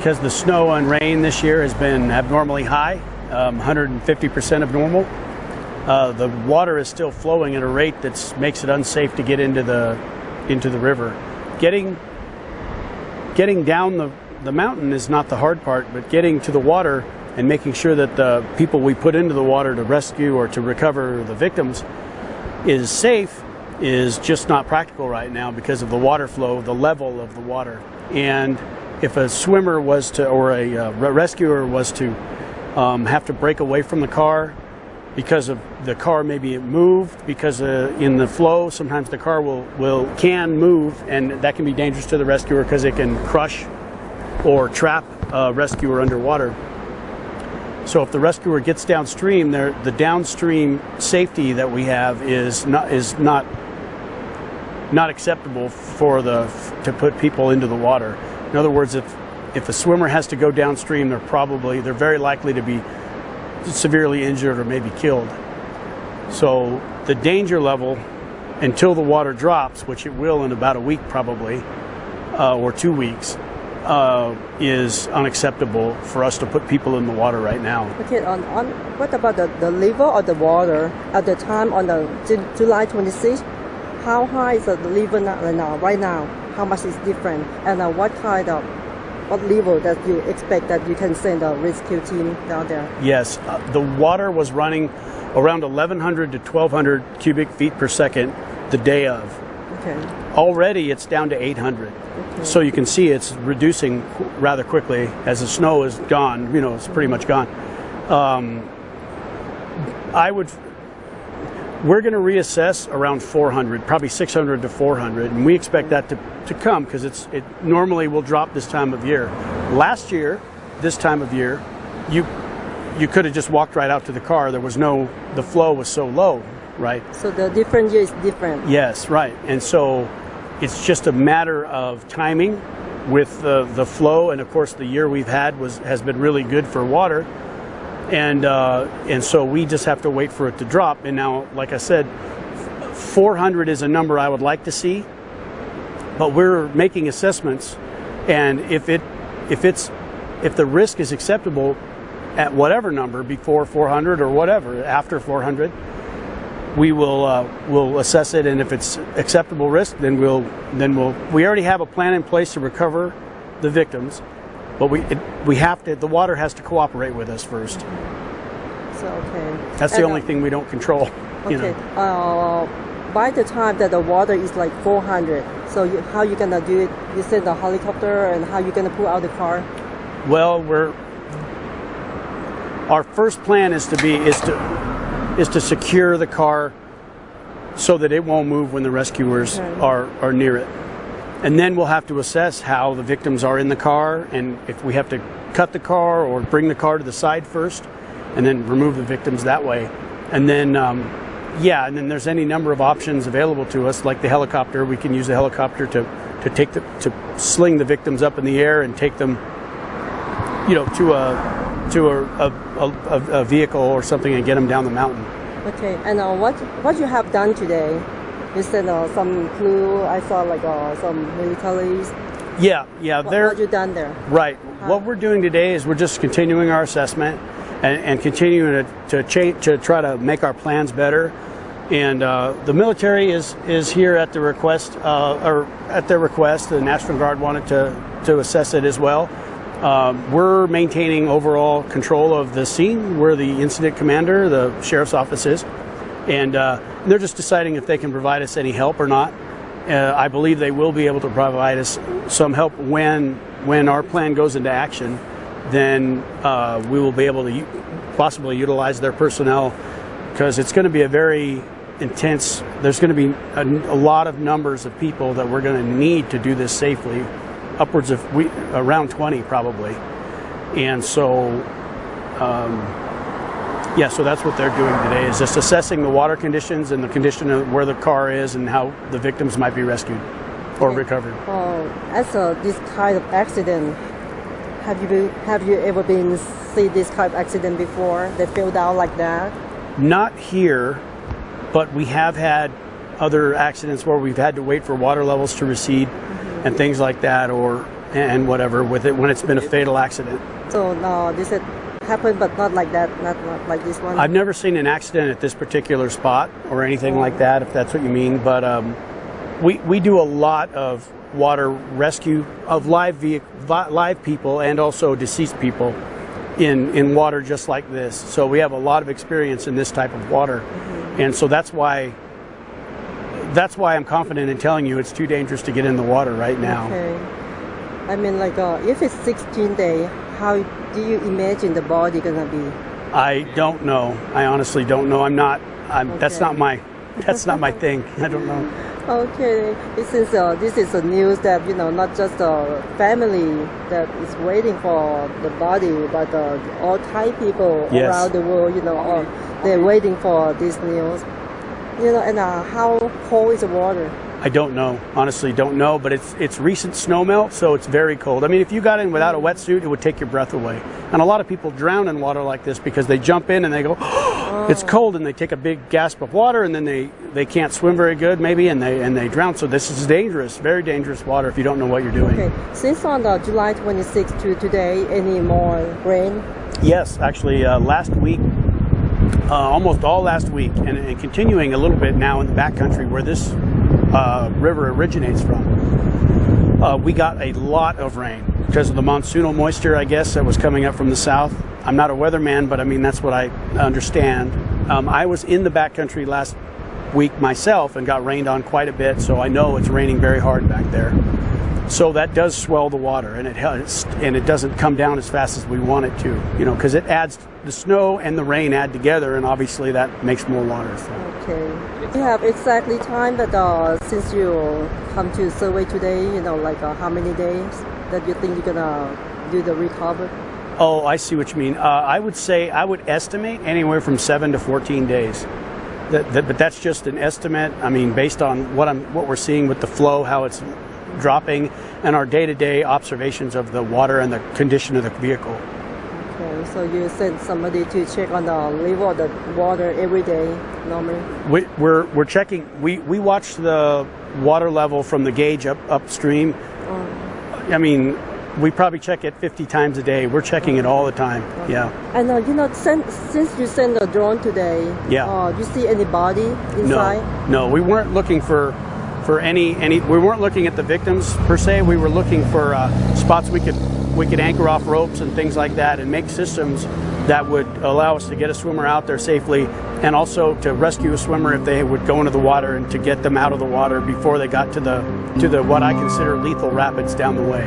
because the snow and rain this year has been abnormally high, 150% of normal. The water is still flowing at a rate that makes it unsafe to get into the river. Getting down the mountain is not the hard part, but getting to the water and making sure that the people we put into the water to rescue or to recover the victims is safe is just not practical right now because of the water flow, the level of the water. And if a swimmer was to, or a rescuer was to have to break away from the car because of the car maybe it moved, because in the flow sometimes the car can move, and that can be dangerous to the rescuer because it can crush or trap a rescuer underwater. So if the rescuer gets downstream, the downstream safety that we have is not acceptable to put people into the water. In other words, if a swimmer has to go downstream, they're very likely to be severely injured or maybe killed. So the danger level until the water drops, which it will in about a week probably, or 2 weeks, is unacceptable for us to put people in the water right now. Okay, what about the level of the water at the time on the July 26th? How high is the level right now? How much is different? And what level that you expect that you can send a rescue team down there? Yes, the water was running around 1,100 to 1,200 cubic feet per second the day of. Okay. Already it's down to 800. Okay. So you can see it's reducing rather quickly as the snow is gone. It's pretty much gone. We're going to reassess around 400, probably 600 to 400, and we expect that to come because it normally will drop this time of year. Last year, this time of year, you could have just walked right out to the car. The flow was so low, right? So the different year is different. Yes, right. And so it's just a matter of timing with the flow, and of course the year we've had has been really good for water. And so we just have to wait for it to drop. And now, like I said, 400 is a number I would like to see, but we're making assessments, and if the risk is acceptable at whatever number before 400 or whatever after 400, we'll assess it, and if it's acceptable risk, then we already have a plan in place to recover the victims. But the water has to cooperate with us first. So, okay. That's the only thing we don't control. Okay. By the time that the water is like 400, so how you gonna do it? You send a helicopter, and how you gonna pull out the car? Well, our first plan is to secure the car so that it won't move when the rescuers are near it. And then we'll have to assess how the victims are in the car, and if we have to cut the car or bring the car to the side first and then remove the victims that way. And then, and then there's any number of options available to us, like the helicopter. We can use the helicopter to sling the victims up in the air and take them, to a vehicle or something and get them down the mountain. Okay, and what you have done today? You said some crew. I saw some militaries. Yeah. What you done there? Right. What we're doing today is we're just continuing our assessment and continuing to try to make our plans better. And the military is here at the request, or at their request. The National Guard wanted to assess it as well. We're maintaining overall control of the scene. We're the incident commander. The sheriff's office is. And they're just deciding if they can provide us any help or not. I believe they will be able to provide us some help when our plan goes into action. Then we will be able to possibly utilize their personnel, because it's going to be a very intense. There's going to be a lot of numbers of people that we're going to need to do this safely, upwards of around 20 probably. And so. So that's what they're doing today, is just assessing the water conditions and the condition of where the car is and how the victims might be rescued or recovered. As this kind of accident, have you ever see this kind of accident before? They fell down like that? Not here, but we have had other accidents where we've had to wait for water levels to recede and things like that, or and whatever with it when it's been a fatal accident. So no, this had happened, but not like that, not like this one. I've never seen an accident at this particular spot or anything like that, if that's what you mean. But we do a lot of water rescue of live people and also deceased people in water just like this. So we have a lot of experience in this type of water, and so that's why I'm confident in telling you it's too dangerous to get in the water right now. Okay. I mean, like, if it's 16 days, how do you imagine the body gonna be? I don't know. I honestly don't know. Okay. That's not my thing. I don't know. Okay, since this is a news that not just a family that is waiting for the body, but all Thai people around the world, they're waiting for this news. And how cold is the water? I don't know. Honestly, don't know. But it's recent snow melt, so it's very cold. I mean, if you got in without a wetsuit, it would take your breath away. And a lot of people drown in water like this because they jump in and they go, oh, it's cold, and they take a big gasp of water, and then they can't swim very good, maybe, and they drown. So this is dangerous, very dangerous water if you don't know what you're doing. Okay. Since on July 26th to today, any more rain? Yes, actually, last week. Almost all last week, and continuing a little bit now in the backcountry where this river originates from. We got a lot of rain because of the monsoonal moisture, I guess, that was coming up from the south. I'm not a weatherman, but I mean, that's what I understand. I was in the backcountry last week myself and got rained on quite a bit, so I know it's raining very hard back there. So that does swell the water, and it doesn't come down as fast as we want it to, because it adds, the snow and the rain add together, and obviously that makes more water. So. Okay. You have exactly time that since you come to survey today, like how many days that you think you're gonna do the recovery? Oh, I see what you mean. I would estimate anywhere from 7 to 14 days. But that's just an estimate. I mean, based on what we're seeing with the flow, how it's dropping, and our day-to-day observations of the water and the condition of the vehicle. Okay, so you send somebody to check on the level of the water every day, normally? We're checking. We watch the water level from the gauge upstream. I mean, we probably check it 50 times a day. We're checking it all the time. Okay. Yeah. And since you sent a drone today, you see any body inside? No, we weren't looking for any. We weren't looking at the victims per se. We were looking for spots we could anchor off ropes and things like that, and make systems that would allow us to get a swimmer out there safely, and also to rescue a swimmer if they would go into the water, and to get them out of the water before they got to the what I consider lethal rapids down the way.